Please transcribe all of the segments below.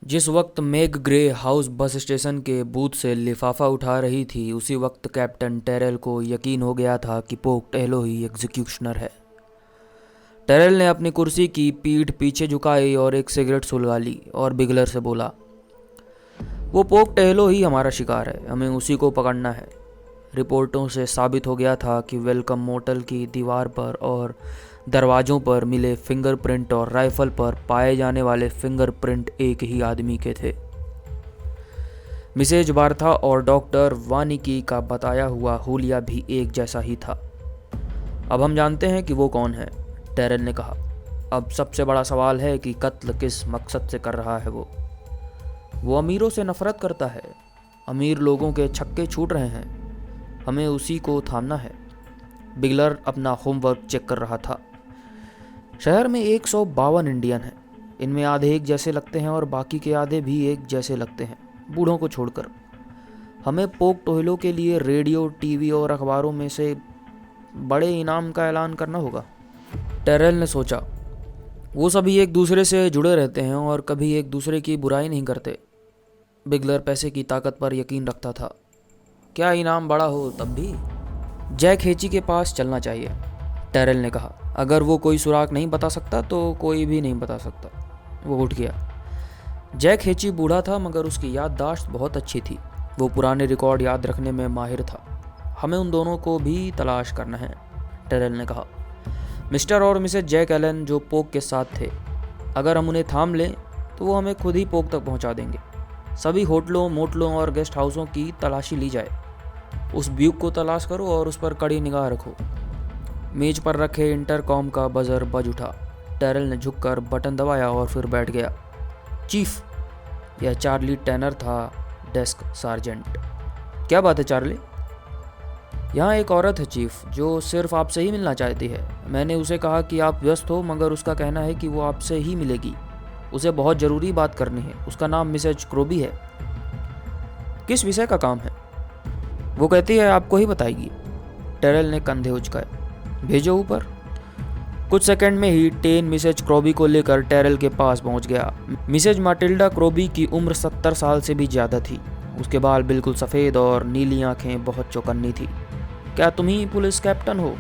जिस वक्त मेग grey house bus station के बूथ से लिफाफा उठा रही थी, उसी वक्त कैप्टन टेरेल को यकीन हो गया था कि पोक टेलो ही एग्जीक्यूशनर है। टेरेल ने अपनी कुर्सी की पीठ पीछे झुकाई और एक सिगरेट सुलगा ली और बिगलर से बोला, वो पोक टेलो ही हमारा शिकार है, हमें उसी को पकड़ना है। रिपोर्टों से साबित हो गया था कि वेलकम मोटल की दीवार पर और दरवाज़ों पर मिले फिंगरप्रिंट और राइफल पर पाए जाने वाले फिंगरप्रिंट एक ही आदमी के थे। मिसेज बार्था और डॉक्टर वानिकी का बताया हुआ हुलिया भी एक जैसा ही था। अब हम जानते हैं कि वो कौन है, टेरेल ने कहा। अब सबसे बड़ा सवाल है कि कत्ल किस मकसद से कर रहा है। वो अमीरों से नफरत करता है। अमीर लोगों के छक्के छूट रहे हैं, हमें उसी को थामना है। बिगलर अपना होमवर्क चेक कर रहा था। शहर में 152 इंडियन हैं। इनमें आधे एक जैसे लगते हैं और बाकी के आधे भी एक जैसे लगते हैं, बूढ़ों को छोड़कर। हमें पोक टोहलो के लिए रेडियो, टीवी और अखबारों में से बड़े इनाम का ऐलान करना होगा। टेरेल ने सोचा, वो सभी एक दूसरे से जुड़े रहते हैं और कभी एक दूसरे की बुराई नहीं करते। बिगलर पैसे की ताकत पर यकीन रखता था। क्या इनाम बड़ा हो तब भी जैक हेची के पास चलना चाहिए, टेरेल ने कहा। अगर वो कोई सुराग नहीं बता सकता तो कोई भी नहीं बता सकता। वो उठ गया। जैक हेची बूढ़ा था मगर उसकी याददाश्त बहुत अच्छी थी। वो पुराने रिकॉर्ड याद रखने में माहिर था। हमें उन दोनों को भी तलाश करना है, टेरेल ने कहा। मिस्टर और मिसेज जैक एलन जो पोक के साथ थे, अगर हम उन्हें थाम लें तो वो हमें खुद ही पोक तक पहुंचा देंगे। सभी होटलों, मोटलों और गेस्ट हाउसों की तलाशी ली जाए। उस ब्यूक को तलाश करो और उस पर कड़ी निगाह रखो। मेज पर रखे इंटरकॉम का बजर बज उठा। टेरेल ने झुककर बटन दबाया और फिर बैठ गया। चीफ, यह चार्ली टैनर था, डेस्क सार्जेंट। क्या बात है चार्ली? यहाँ एक औरत है चीफ, जो सिर्फ आपसे ही मिलना चाहती है। मैंने उसे कहा कि आप व्यस्त हो, मगर उसका कहना है कि वो आपसे ही मिलेगी। उसे बहुत ज़रूरी बात करनी है। उसका नाम मिसेज क्रोबी है। किस विषय का काम है? वो कहती है आपको ही बताएगी। टेरेल ने कंधे उचकाए। भेजो ऊपर। कुछ सेकंड में ही टेन मिसेज क्रोबी को लेकर टेरेल के पास पहुंच गया। मिसेज माटिल्डा क्रोबी की उम्र 70 साल से भी ज़्यादा थी। उसके बाल बिल्कुल सफ़ेद और नीली आंखें बहुत चौकन्नी थी। क्या तुम ही पुलिस कैप्टन हो?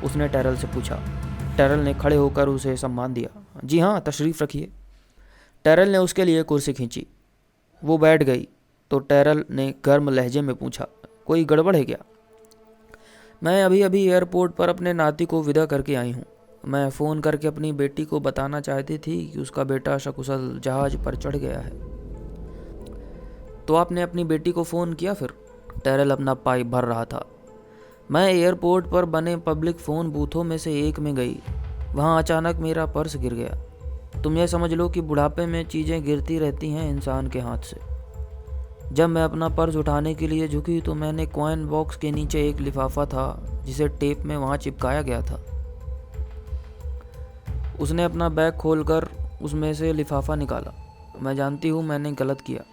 उसने टेरेल से पूछा। टेरेल ने खड़े होकर उसे सम्मान दिया। जी हाँ, तशरीफ़ रखिए। टेरेल ने उसके लिए कुर्सी खींची। वो बैठ गई तो टेरेल ने गर्म लहजे में पूछा, कोई गड़बड़ है क्या? मैं अभी अभी एयरपोर्ट पर अपने नाती को विदा करके आई हूँ। मैं फ़ोन करके अपनी बेटी को बताना चाहती थी कि उसका बेटा सकुशल जहाज़ पर चढ़ गया है। तो आपने अपनी बेटी को फ़ोन किया फिर? टेरेल अपना पाइप भर रहा था। मैं एयरपोर्ट पर बने पब्लिक फ़ोन बूथों में से एक में गई। वहाँ अचानक मेरा पर्स गिर गया। तुम यह समझ लो कि बुढ़ापे में चीज़ें गिरती रहती हैं इंसान के हाथ से। जब मैं अपना पर्स उठाने के लिए झुकी तो मैंने कॉइन बॉक्स के नीचे एक लिफाफा था जिसे टेप में वहाँ चिपकाया गया था। उसने अपना बैग खोलकर उसमें से लिफाफा निकाला। मैं जानती हूँ मैंने गलत किया।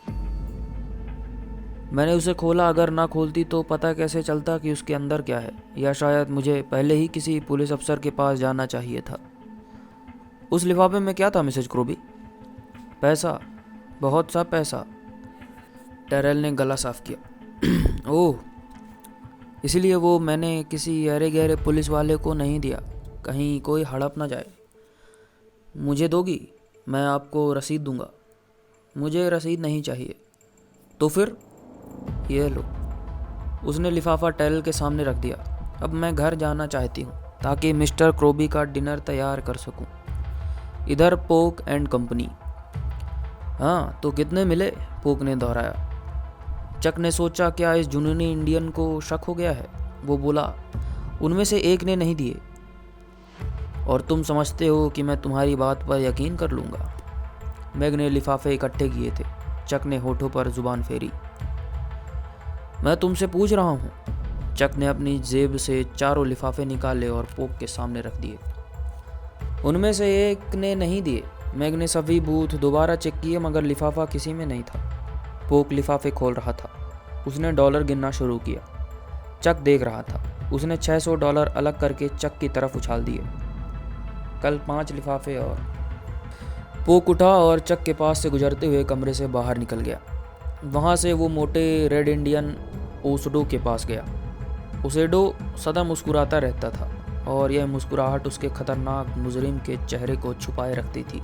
मैंने उसे खोला। अगर ना खोलती तो पता कैसे चलता कि उसके अंदर क्या है, या शायद मुझे पहले ही किसी पुलिस अफसर के पास जाना चाहिए था। उस लिफाफे में क्या था मिसेज क्रोबी? पैसा, बहुत सा पैसा। टेरेल ने गला साफ किया। ओह, इसलिए वो मैंने किसी अरे गहरे पुलिस वाले को नहीं दिया, कहीं कोई हड़प ना जाए। मुझे दोगी? मैं आपको रसीद दूंगा। मुझे रसीद नहीं चाहिए। तो फिर ये लो। उसने लिफाफा टेरेल के सामने रख दिया। अब मैं घर जाना चाहती हूँ ताकि मिस्टर क्रोबी का डिनर तैयार कर सकूँ। इधर पोक एंड कंपनी। हाँ, तो कितने मिले? पोक ने दोहराया। चक ने सोचा, क्या इस जुनूनी इंडियन को शक हो गया है? वो बोला, उनमें से एक ने नहीं दिए। और तुम समझते हो कि मैं तुम्हारी बात पर यकीन कर लूँगा? मैग ने लिफाफे इकट्ठे किए थे। चक ने होठों पर जुबान फेरी। मैं तुमसे पूछ रहा हूँ। चक ने अपनी जेब से चारों लिफाफे निकाले और पोक के सामने रख दिए। उनमें से एक ने नहीं दिए। मैग ने सभी बूथ दोबारा चेक किए मगर लिफाफा किसी में नहीं था। पोक लिफाफे खोल रहा था। उसने डॉलर गिनना शुरू किया। चक देख रहा था। उसने $600 अलग करके चक की तरफ उछाल दिए। कल 5 लिफाफे और। पोक उठा और चक के पास से गुजरते हुए कमरे से बाहर निकल गया। वहाँ से वो मोटे रेड इंडियन ओसडो के पास गया। ओसेडो सदा मुस्कुराता रहता था और यह मुस्कुराहट उसके खतरनाक मुजरिम के चेहरे को छुपाए रखती थी।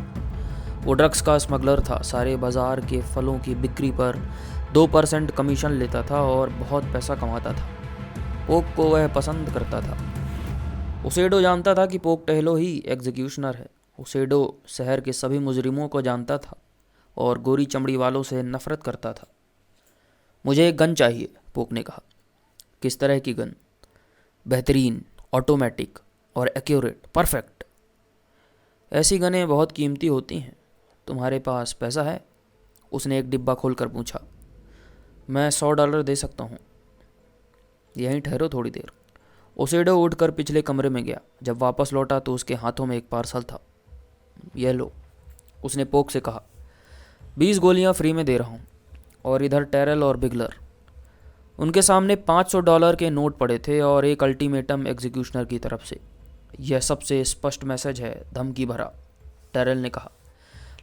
वो ड्रग्स का स्मगलर था, सारे बाजार के फलों की बिक्री पर 2% कमीशन लेता था और बहुत पैसा कमाता था। पोक को वह पसंद करता था। ओसेडो जानता था कि पोक टेहलो ही एग्जीक्यूशनर है। ओसेडो शहर के सभी मुजरिमों को जानता था और गोरी चमड़ी वालों से नफरत करता था। मुझे एक गन चाहिए, पोक ने कहा। किस तरह की गन? बेहतरीन, ऑटोमेटिक और एक्यूरेट, परफेक्ट। ऐसी गनें बहुत कीमती होती हैं। तुम्हारे पास पैसा है? उसने एक डिब्बा खोलकर पूछा। मैं $100 दे सकता हूँ। यहीं ठहरो थोड़ी देर। ओसेडो उठकर पिछले कमरे में गया। जब वापस लौटा तो उसके हाथों में एक पार्सल था। यह लो, उसने पोक से कहा। 20 गोलियां फ्री में दे रहा हूँ। और इधर टेरल और बिगलर। उनके सामने $500 के नोट पड़े थे और एक अल्टीमेटम एग्जीक्यूशनर की तरफ से। यह सबसे स्पष्ट मैसेज है, धमकी भरा, टेरल ने कहा।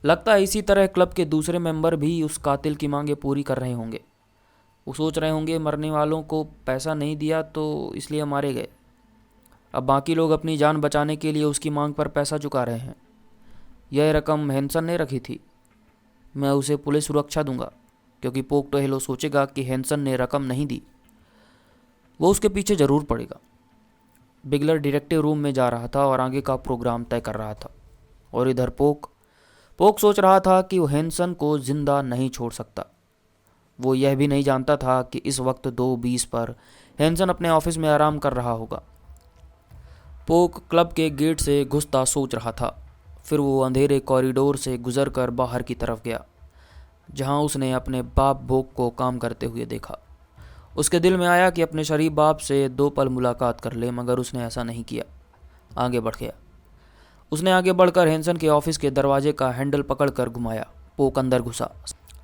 लगता है इसी तरह क्लब के दूसरे मेंबर भी उस कातिल की मांगें पूरी कर रहे होंगे। वो सोच रहे होंगे मरने वालों को पैसा नहीं दिया तो इसलिए मारे गए। अब बाकी लोग अपनी जान बचाने के लिए उसकी मांग पर पैसा चुका रहे हैं। यह रकम हैंसन ने रखी थी। मैं उसे पुलिस सुरक्षा दूंगा क्योंकि पोक टेहलो सोचेगा कि हैंसन ने रकम नहीं दी। वो उसके पीछे ज़रूर पड़ेगा। बिगलर डिटेक्टिव रूम में जा रहा था और आगे का प्रोग्राम तय कर रहा था। और इधर पोक सोच रहा था कि वो हैंसन को जिंदा नहीं छोड़ सकता। वो यह भी नहीं जानता था कि इस वक्त 2:20 पर हैंसन अपने ऑफिस में आराम कर रहा होगा। पोक क्लब के गेट से घुसता सोच रहा था। फिर वो अंधेरे कॉरिडोर से गुजरकर बाहर की तरफ गया जहां उसने अपने बाप बोक को काम करते हुए देखा। उसके दिल में आया कि अपने शरीफ बाप से 2 पल मुलाकात कर ले, मगर उसने ऐसा नहीं किया। आगे बढ़ गया। उसने आगे बढ़कर हैंसन के ऑफिस के दरवाजे का हैंडल पकड़कर घुमाया। पोक अंदर घुसा।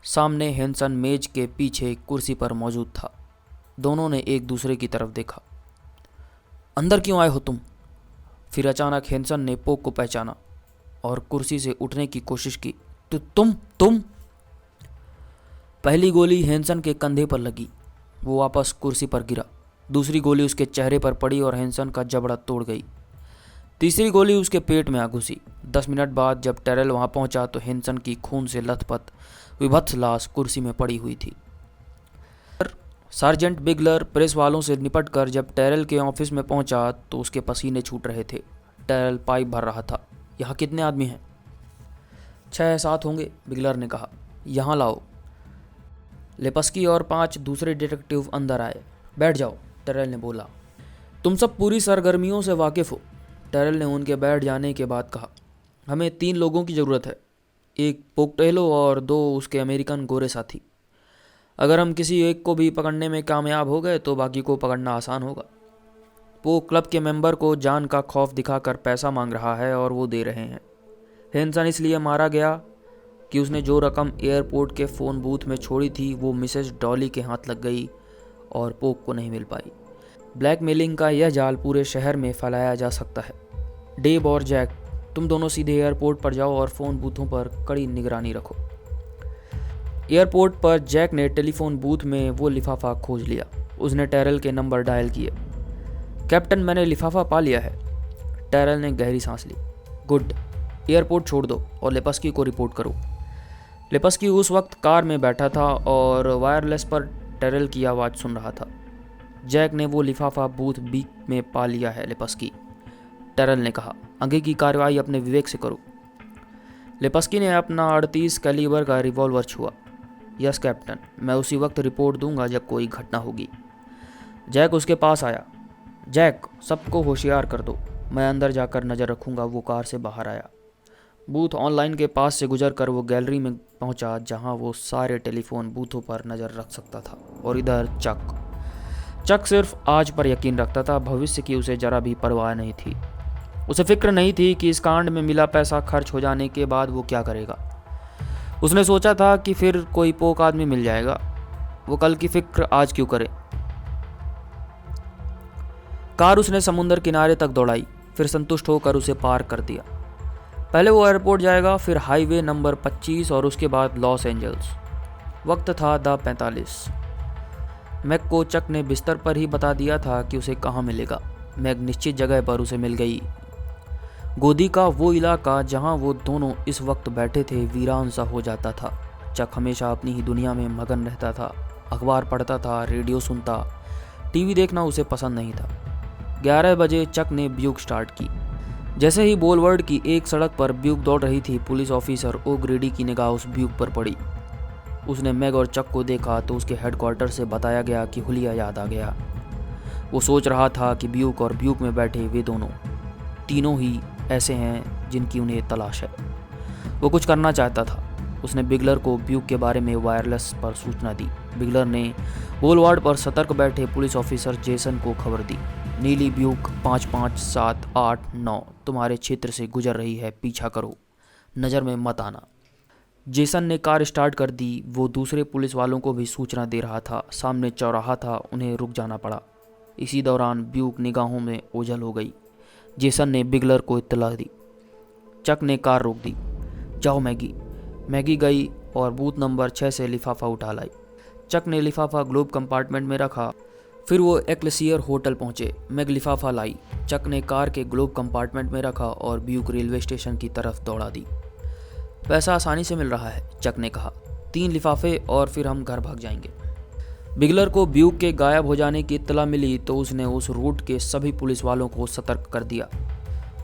सामने हैंसन मेज के पीछे कुर्सी पर मौजूद था। दोनों ने एक दूसरे की तरफ देखा। अंदर क्यों आए हो तुम? फिर अचानक हैंसन ने पोक को पहचाना और कुर्सी से उठने की कोशिश की। तो तुम? पहली गोली हैंसन के कंधे पर लगी। वो वापस कुर्सी पर गिरा। दूसरी गोली उसके चेहरे पर पड़ी और हैंसन का जबड़ा तोड़ गई। तीसरी गोली उसके पेट में आ घुसी। 10 मिनट बाद जब टेरल वहां पहुंचा तो हैंसन की खून से लथपथ विभत्स लाश कुर्सी में पड़ी हुई थी। सार्जेंट बिगलर प्रेस वालों से निपट कर जब टेरल के ऑफिस में पहुंचा तो उसके पसीने छूट रहे थे। टेरल पाइप भर रहा था। यहाँ कितने आदमी हैं? 6-7 होंगे, बिगलर ने कहा। यहाँ लाओ। लेपस्की और 5 दूसरे डिटेक्टिव अंदर आए। बैठ जाओ, टेरल ने बोला। तुम सब पूरी सरगर्मियों से वाकिफ़ हो, टेरल ने उनके बैठ जाने के बाद कहा। हमें 3 लोगों की ज़रूरत है, एक पोक टेहलो और 2 उसके अमेरिकन गोरे साथी। अगर हम किसी एक को भी पकड़ने में कामयाब हो गए तो बाकी को पकड़ना आसान होगा। पोक क्लब के मेंबर को जान का खौफ दिखाकर पैसा मांग रहा है और वो दे रहे हैं। हैंसन इसलिए मारा गया कि उसने जो रकम एयरपोर्ट के फ़ोन बूथ में छोड़ी थी वो मिसेस डॉली के हाथ लग गई और पोक को नहीं मिल पाई। ब्लैकमेलिंग का यह जाल पूरे शहर में फैलाया जा सकता है। डेव और जैक, तुम दोनों सीधे एयरपोर्ट पर जाओ और फ़ोन बूथों पर कड़ी निगरानी रखो। एयरपोर्ट पर जैक ने टेलीफोन बूथ में वो लिफाफा खोज लिया। उसने टेरल के नंबर डायल किए। कैप्टन, मैंने लिफाफा पा लिया है। टेरल ने गहरी सांस ली। गुड, एयरपोर्ट छोड़ दो और लेपस्की को रिपोर्ट करो। लेपस्की उस वक्त कार में बैठा था और वायरलेस पर टेरल की आवाज़ सुन रहा था। जैक ने वो लिफाफा बूथ बी में पा लिया है, लेपस्की, टेरल ने कहा। आगे की कार्रवाई अपने विवेक से करो। लेपस्की ने अपना 38 कैलिबर का रिवॉल्वर छुआ। यस कैप्टन, मैं उसी वक्त रिपोर्ट दूंगा जब कोई घटना होगी। जैक उसके पास आया। जैक, सबको होशियार कर दो, मैं अंदर जाकर नज़र रखूंगा। वो कार से बाहर आया। बूथ ऑनलाइन के पास से गुजरकर वो गैलरी में पहुंचा जहां वो सारे टेलीफोन बूथों पर नज़र रख सकता था। और इधर चक सिर्फ आज पर यकीन रखता था, भविष्य की उसे जरा भी परवाह नहीं थी। उसे फिक्र नहीं थी कि इस कांड में मिला पैसा खर्च हो जाने के बाद वो क्या करेगा। उसने सोचा था कि फिर कोई पोक आदमी मिल जाएगा, वो कल की फिक्र आज क्यों करे। कार उसने समुंदर किनारे तक दौड़ाई, फिर संतुष्ट होकर उसे पार कर दिया। पहले वो एयरपोर्ट जाएगा, फिर हाईवे नंबर 25 और उसके बाद लॉस एंजल्स। वक्त था 10:45। मैग को चक ने बिस्तर पर ही बता दिया था कि उसे कहाँ मिलेगा। मैग निश्चित जगह पर उसे मिल गई। गोदी का वो इलाका जहाँ वो दोनों इस वक्त बैठे थे वीरान सा हो जाता था। चक हमेशा अपनी ही दुनिया में मगन रहता था। अखबार पढ़ता था, रेडियो सुनता, टीवी देखना उसे पसंद नहीं था। 11 बजे चक ने ब्यूक स्टार्ट की। जैसे ही बोलवर्ड की एक सड़क पर ब्यूक दौड़ रही थी, पुलिस ऑफिसर ओग्रेडी की निगाह उस ब्यूक पर पड़ी। उसने मैग और चक को देखा तो उसके हेडक्वार्टर से बताया गया कि हुलिया याद आ गया। वो सोच रहा था कि ब्यूक और ब्यूक में बैठे वे दोनों तीनों ही ऐसे हैं जिनकी उन्हें तलाश है। वो कुछ करना चाहता था। उसने बिगलर को ब्यूक के बारे में वायरलेस पर सूचना दी। बिगलर ने बोलवार्ड पर सतर्क बैठे पुलिस ऑफिसर जेसन को खबर दी। नीली ब्यूक 55789 तुम्हारे क्षेत्र से गुजर रही है, पीछा करो, नज़र में मत आना। जेसन ने कार स्टार्ट कर दी। वो दूसरे पुलिस वालों को भी सूचना दे रहा था। सामने चौराहा था, उन्हें रुक जाना पड़ा। इसी दौरान ब्यूक निगाहों में ओझल हो गई। जेसन ने बिगलर को इत्तला दी। चक ने कार रोक दी। जाओ मैगी। मैगी गई और बूथ नंबर 6 से लिफाफा उठा लाई। चक ने लिफाफा ग्लोब कंपार्टमेंट में रखा। फिर वो एक्लेसियर होटल पहुंचे। मैग लिफाफा लाई। चक ने कार के ग्लोब कंपार्टमेंट में रखा और ब्यूक रेलवे स्टेशन की तरफ दौड़ा दी। पैसा आसानी से मिल रहा है, चक ने कहा। 3 लिफाफे और फिर हम घर भाग जाएंगे। बिगलर को ब्यूक के गायब हो जाने की इत्तला मिली तो उसने उस रूट के सभी पुलिस वालों को सतर्क कर दिया।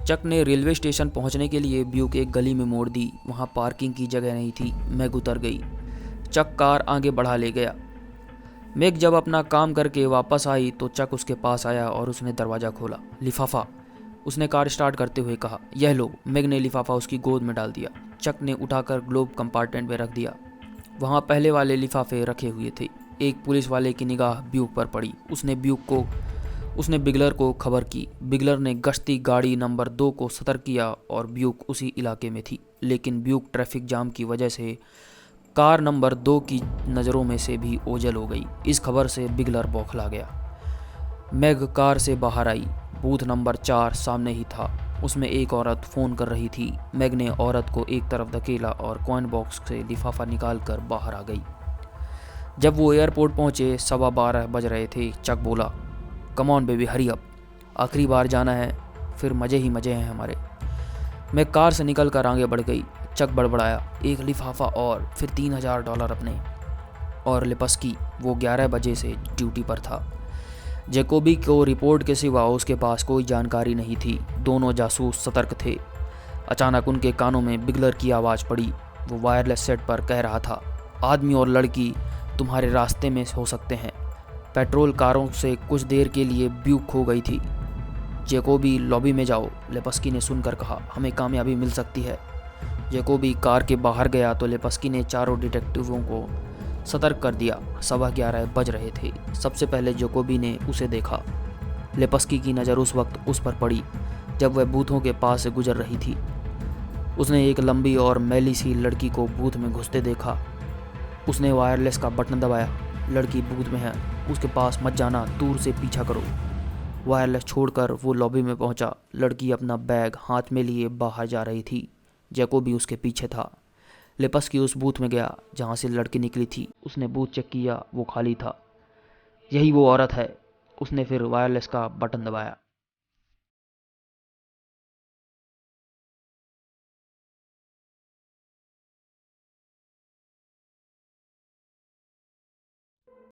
चक ने रेलवे स्टेशन पहुंचने के लिए ब्यूक एक गली में मोड़ दी। वहां पार्किंग की जगह नहीं थी। मैग उतर गई। चक कार आगे बढ़ा ले गया। मैग जब अपना काम करके वापस आई तो चक उसके पास आया और उसने दरवाज़ा खोला। लिफाफा, उसने कार स्टार्ट करते हुए कहा। यह लो। मैग ने लिफाफा उसकी गोद में डाल दिया। चक ने उठाकर ग्लोब कंपार्टमेंट में रख दिया। वहाँ पहले वाले लिफाफे रखे हुए थे। एक पुलिस वाले की निगाह ब्यूक पर पड़ी। उसने बिगलर को खबर की। बिगलर ने गश्ती गाड़ी नंबर 2 को सतर्क किया और ब्यूक उसी इलाके में थी। लेकिन ब्यूक ट्रैफिक जाम की वजह से कार नंबर 2 की नज़रों में से भी ओझल हो गई। इस खबर से बिगलर बौखला गया। मैग कार से बाहर आई। बूथ नंबर 4 सामने ही था। उसमें एक औरत फ़ोन कर रही थी। मैग ने औरत को एक तरफ धकेला और कॉइन बॉक्स से लिफाफा निकाल कर बाहर आ गई। जब वो एयरपोर्ट पहुंचे 12:15 बज रहे थे। चक बोला, come on baby, hurry up, आखिरी बार जाना है, फिर मज़े ही मज़े हैं हमारे। मैं कार से निकल कर आगे बढ़ गई। चक बड़बड़ाया, एक लिफाफा और फिर $3000 अपने। और लिपस्की, वो 11 बजे से ड्यूटी पर था। जैकोबी को रिपोर्ट के सिवा उसके पास कोई जानकारी नहीं थी। दोनों जासूस सतर्क थे। अचानक उनके कानों में बिगलर की आवाज़ पड़ी। वो वायरलेस सेट पर कह रहा था, आदमी और लड़की तुम्हारे रास्ते में हो सकते हैं। पेट्रोल कारों से कुछ देर के लिए ब्यूक खो गई थी। जैकोबी, लॉबी में जाओ, लेपस्की ने सुनकर कहा। हमें कामयाबी मिल सकती है। जैकोबी कार के बाहर गया तो लेपस्की ने चारों डिटेक्टिवों को सतर्क कर दिया। 11:15 बज रहे थे। सबसे पहले जैकोबी ने उसे देखा। लेपस्की की नज़र उस वक्त उस पर पड़ी जब वह बूथों के पास से गुजर रही थी। उसने एक लंबी और मैली सी लड़की को बूथ में घुसते देखा। उसने वायरलेस का बटन दबाया। लड़की बूथ में है, उसके पास मत जाना, दूर से पीछा करो। वायरलेस छोड़कर वो लॉबी में पहुंचा। लड़की अपना बैग हाथ में लिए बाहर जा रही थी। जैकोबी उसके पीछे था। लेपस्की उस बूथ में गया जहां से लड़की निकली थी। उसने बूथ चेक किया, वो खाली था। यही वो औरत है। उसने फिर वायरलेस का बटन दबाया।